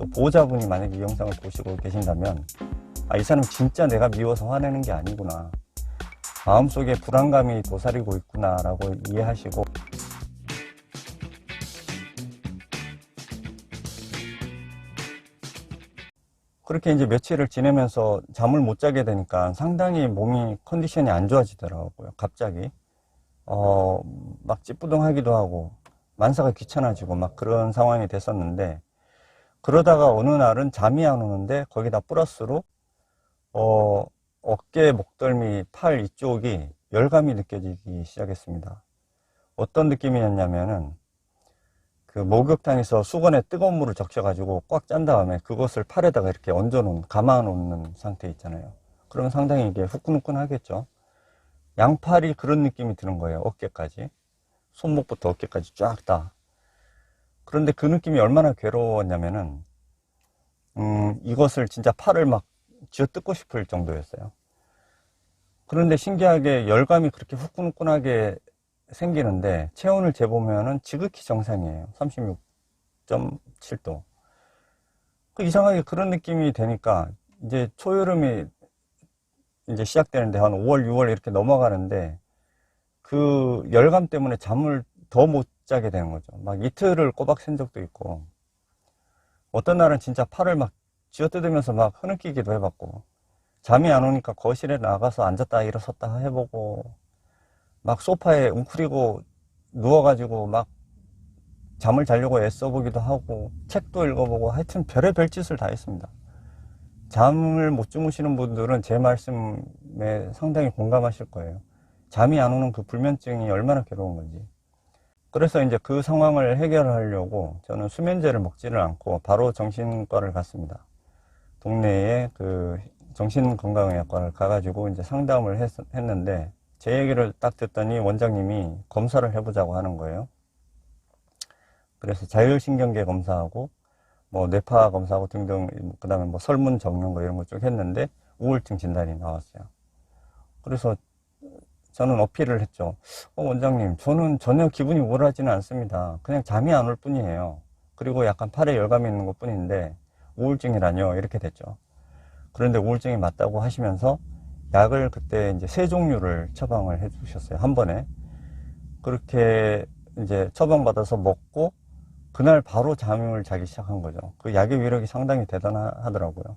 또 보호자분이 만약에 이 영상을 보시고 계신다면 이 사람 진짜 내가 미워서 화내는 게 아니구나, 마음속에 불안감이 도사리고 있구나 라고 이해하시고, 그렇게 이제 며칠을 지내면서 잠을 못 자게 되니까 상당히 몸이 컨디션이 안 좋아지더라고요. 갑자기 막 찌뿌둥하기도 하고 만사가 귀찮아지고 막 그런 상황이 됐었는데, 그러다가 어느 날은 잠이 안 오는데 거기다 플러스로 어깨, 목덜미, 팔 이쪽이 열감이 느껴지기 시작했습니다. 어떤 느낌이었냐면은 그 목욕탕에서 수건에 뜨거운 물을 적셔가지고 꽉 짠 다음에 그것을 팔에다가 이렇게 얹어놓은, 감아놓는 상태 있잖아요. 그러면 상당히 이게 후끈후끈 하겠죠. 양팔이 그런 느낌이 드는 거예요. 어깨까지, 손목부터 어깨까지 쫙 다. 그런데 그 느낌이 얼마나 괴로웠냐면은 이것을 진짜 팔을 막 쥐어뜯고 싶을 정도였어요. 그런데 신기하게 열감이 그렇게 후끈후끈하게 생기는데 체온을 재보면은 지극히 정상이에요. 36.7도. 그 이상하게 그런 느낌이 되니까 이제 초여름이 이제 시작되는데 한 5월, 6월 이렇게 넘어가는데 그 열감 때문에 잠을 더 못 자게 되는 거죠. 막 이틀을 꼬박 샌 적도 있고, 어떤 날은 진짜 팔을 막 쥐어뜯으면서 막 흐느끼기도 해봤고, 잠이 안 오니까 거실에 나가서 앉았다 일어섰다 해보고, 막 소파에 웅크리고 누워가지고 막 잠을 자려고 애써보기도 하고, 책도 읽어보고, 하여튼 별의별 짓을 다 했습니다. 잠을 못 주무시는 분들은 제 말씀에 상당히 공감하실 거예요. 잠이 안 오는 그 불면증이 얼마나 괴로운 건지. 그래서 이제 그 상황을 해결하려고 저는 수면제를 먹지를 않고 바로 정신과를 갔습니다. 동네에 그 정신건강의학과를 가가지고 이제 상담을 했는데, 제 얘기를 딱 듣더니 원장님이 검사를 해보자고 하는 거예요. 그래서 자율신경계 검사하고 뭐 뇌파 검사하고 등등, 그 다음에 뭐 설문 적는 거 이런 거 쭉 했는데 우울증 진단이 나왔어요. 그래서 저는 어필을 했죠. 원장님, 저는 전혀 기분이 우울하지는 않습니다. 그냥 잠이 안 올 뿐이에요. 그리고 약간 팔에 열감이 있는 것 뿐인데 우울증이라뇨, 이렇게 됐죠. 그런데 우울증이 맞다고 하시면서 약을 그때 이제 3종류를 처방을 해 주셨어요. 한 번에. 그렇게 이제 처방받아서 먹고 그날 바로 잠을 자기 시작한 거죠. 그 약의 위력이 상당히 대단하더라고요.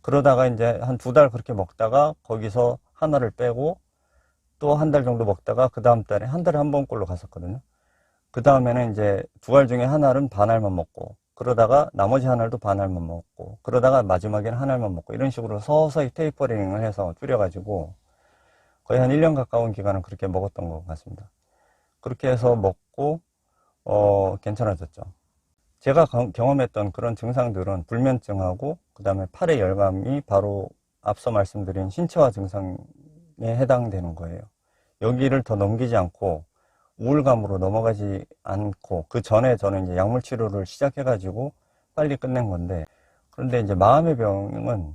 그러다가 이제 한 2달 그렇게 먹다가 거기서 하나를 빼고 또 한 달 정도 먹다가 그 다음 달에 한 달에 한 번꼴로 갔었거든요. 그 다음에는 이제 2알 중에 하나는 반알만 먹고, 그러다가 나머지 한 알도 반알만 먹고, 그러다가 마지막에는 한 알만 먹고, 이런 식으로 서서히 테이퍼링을 해서 줄여가지고 거의 한 1년 가까운 기간을 그렇게 먹었던 것 같습니다. 그렇게 해서 먹고 괜찮아졌죠. 제가 경험했던 그런 증상들은 불면증하고 그 다음에 팔의 열감이 바로 앞서 말씀드린 신체화 증상에 해당되는 거예요. 여기를 더 넘기지 않고 우울감으로 넘어가지 않고, 그 전에 저는 이제 약물 치료를 시작해가지고 빨리 끝낸 건데, 그런데 이제 마음의 병은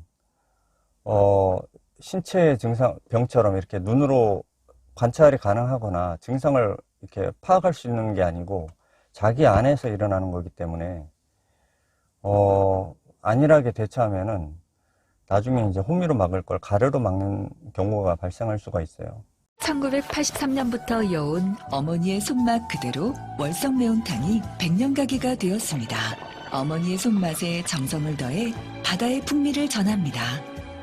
신체 증상 병처럼 이렇게 눈으로 관찰이 가능하거나 증상을 이렇게 파악할 수 있는 게 아니고 자기 안에서 일어나는 거기 때문에 안일하게 대처하면은 나중에 이제 호미로 막을 걸 가래로 막는 경우가 발생할 수가 있어요. 1983년부터 이어온 어머니의 손맛 그대로 월성 매운탕이 100년 가기가 되었습니다. 어머니의 손맛에 정성을 더해 바다의 풍미를 전합니다.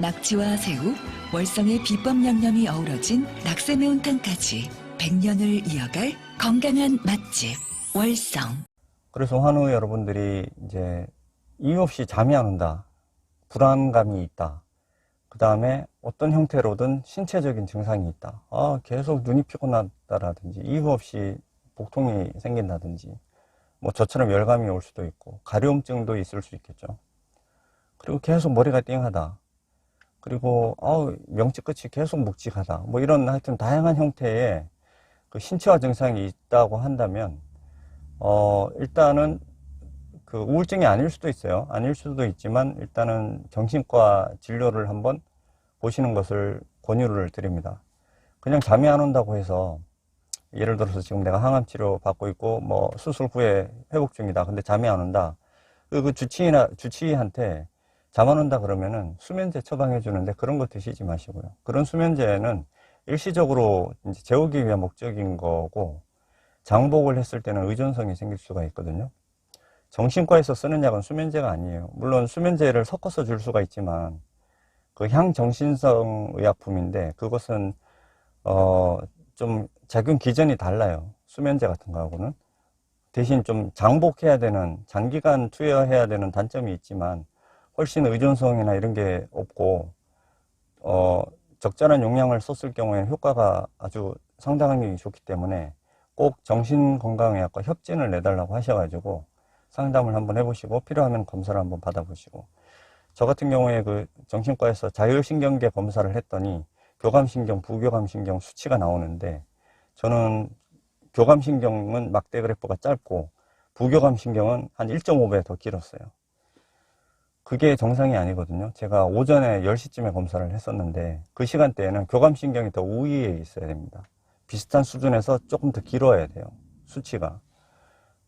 낙지와 새우, 월성의 비법 양념이 어우러진 낙새 매운탕까지 100년을 이어갈 건강한 맛집 월성. 그래서 환우 여러분들이 이제 이유 없이 잠이 안 온다, 불안감이 있다, 그 다음에 어떤 형태로든 신체적인 증상이 있다, 계속 눈이 피곤하다라든지 이유 없이 복통이 생긴다든지, 뭐 저처럼 열감이 올 수도 있고 가려움증도 있을 수 있겠죠. 그리고 계속 머리가 띵하다, 그리고 명치 끝이 계속 묵직하다, 뭐 이런 하여튼 다양한 형태의 그 신체화 증상이 있다고 한다면 일단은 그 우울증이 아닐 수도 있어요. 아닐 수도 있지만 일단은 정신과 진료를 한번 보시는 것을 권유를 드립니다. 그냥 잠이 안 온다고 해서, 예를 들어서 지금 내가 항암 치료 받고 있고 뭐 수술 후에 회복 중이다, 근데 잠이 안 온다, 그 주치의한테 잠 안 온다 그러면은 수면제 처방해 주는데 그런 거 드시지 마시고요. 그런 수면제는 일시적으로 이제 재우기 위한 목적인 거고, 장복을 했을 때는 의존성이 생길 수가 있거든요. 정신과에서 쓰는 약은 수면제가 아니에요. 물론 수면제를 섞어서 줄 수가 있지만 그 향정신성 의약품인데, 그것은 좀 작용 기전이 달라요. 수면제 같은 거하고는. 대신 좀 장복해야 되는, 장기간 투여해야 되는 단점이 있지만 훨씬 의존성이나 이런 게 없고, 적절한 용량을 썼을 경우에는 효과가 아주 상당히 좋기 때문에 꼭 정신건강의학과 협진을 내달라고 하셔가지고 상담을 한번 해보시고, 필요하면 검사를 한번 받아보시고. 저 같은 경우에 그 정신과에서 자율신경계 검사를 했더니 교감신경, 부교감신경 수치가 나오는데, 저는 교감신경은 막대 그래프가 짧고 부교감신경은 한 1.5배 더 길었어요. 그게 정상이 아니거든요. 제가 오전에 10시쯤에 검사를 했었는데 그 시간대에는 교감신경이 더 우위에 있어야 됩니다. 비슷한 수준에서 조금 더 길어야 돼요, 수치가.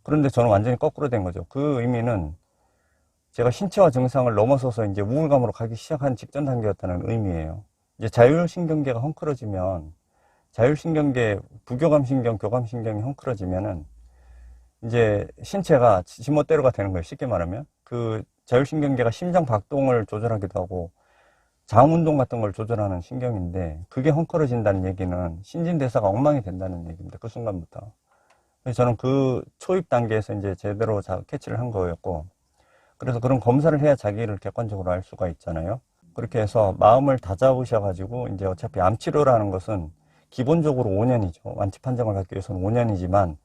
그런데 저는 완전히 거꾸로 된 거죠. 그 의미는 제가 신체화 증상을 넘어서서 이제 우울감으로 가기 시작한 직전 단계였다는 의미예요. 이제 자율신경계가 헝클어지면, 자율신경계, 부교감신경, 교감신경이 헝클어지면은 이제 신체가 지멋대로가 되는 거예요. 쉽게 말하면 그 자율신경계가 심장 박동을 조절하기도 하고 장 운동 같은 걸 조절하는 신경인데, 그게 헝클어진다는 얘기는 신진대사가 엉망이 된다는 얘기입니다. 그 순간부터. 그래서 저는 그 초입 단계에서 이제 제대로 캐치를 한 거였고, 그래서 그런 검사를 해야 자기를 객관적으로 알 수가 있잖아요. 그렇게 해서 마음을 다잡으셔가지고, 이제 어차피 암치료라는 것은 기본적으로 5년이죠. 완치 판정을 받기 위해서는 5년이지만,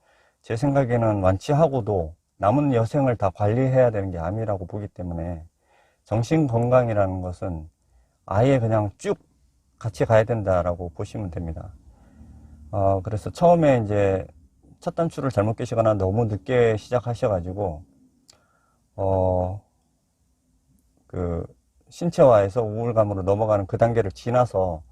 제 생각에는 완치하고도 남은 여생을 다 관리해야 되는 게 암이라고 보기 때문에, 정신건강이라는 것은 아예 그냥 쭉 같이 가야 된다라고 보시면 됩니다. 그래서 처음에 이제 첫 단추를 잘못 끼시거나 너무 늦게 시작하셔가지고, 그 신체화에서 우울감으로 넘어가는 그 단계를 지나서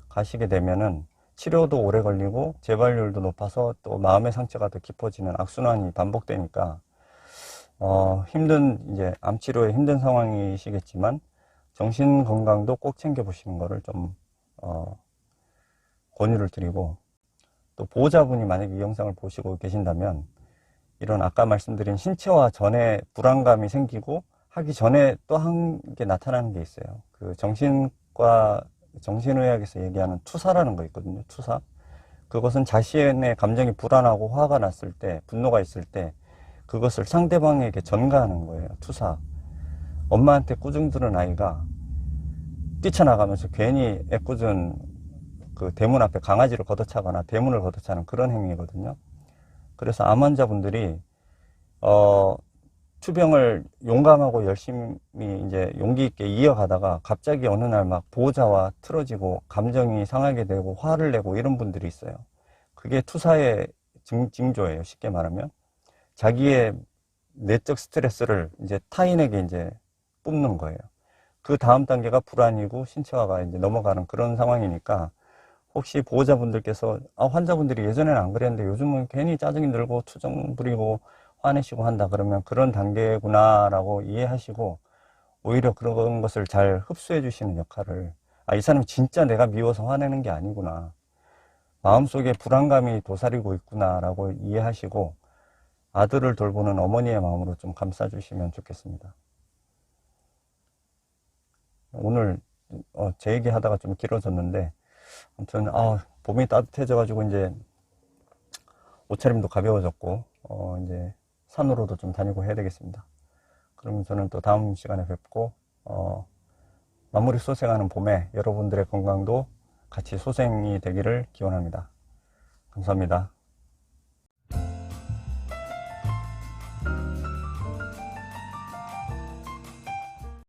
가시게 되면은 치료도 오래 걸리고 재발률도 높아서 또 마음의 상처가 더 깊어지는 악순환이 반복되니까, 이제 암치료에 힘든 상황이시겠지만 정신 건강도 꼭 챙겨보시는 거를 좀 권유를 드리고, 또 보호자분이 만약에 이 영상을 보시고 계신다면 이런 아까 말씀드린 신체화 전에 불안감이 생기고 하기 전에 또 한 게 나타나는 게 있어요. 그 정신과 정신의학에서 얘기하는 투사라는 거 있거든요. 투사. 그것은 자신의 감정이 불안하고 화가 났을 때, 분노가 있을 때 그것을 상대방에게 전가하는 거예요. 투사. 엄마한테 꾸중 들은 아이가 뛰쳐나가면서 괜히 애꿎은 그 대문 앞에 강아지를 걷어차거나 대문을 걷어차는 그런 행위거든요. 그래서 암 환자분들이 투병을 용감하고 열심히 이제 용기 있게 이어가다가 갑자기 어느 날 막 보호자와 틀어지고 감정이 상하게 되고 화를 내고 이런 분들이 있어요. 그게 투사의 징조예요. 쉽게 말하면 자기의 내적 스트레스를 이제 타인에게 이제 뿜는 거예요. 그 다음 단계가 불안이고 신체화가 이제 넘어가는 그런 상황이니까, 혹시 보호자분들께서 환자분들이 예전에는 안 그랬는데 요즘은 괜히 짜증이 늘고 투정 부리고 화내시고 한다 그러면 그런 단계구나 라고 이해하시고, 오히려 그런 것을 잘 흡수해 주시는 역할을, 이 사람이 진짜 내가 미워서 화내는 게 아니구나, 마음속에 불안감이 도사리고 있구나 라고 이해하시고 아들을 돌보는 어머니의 마음으로 좀 감싸 주시면 좋겠습니다. 오늘 제 얘기 하다가 좀 길어졌는데, 아무튼 봄이 따뜻해져 가지고 이제 옷차림도 가벼워졌고 이제 산으로도 좀 다니고 해야 되겠습니다. 그러면 저는 또 다음 시간에 뵙고, 마무리 소생하는 봄에 여러분들의 건강도 같이 소생이 되기를 기원합니다. 감사합니다.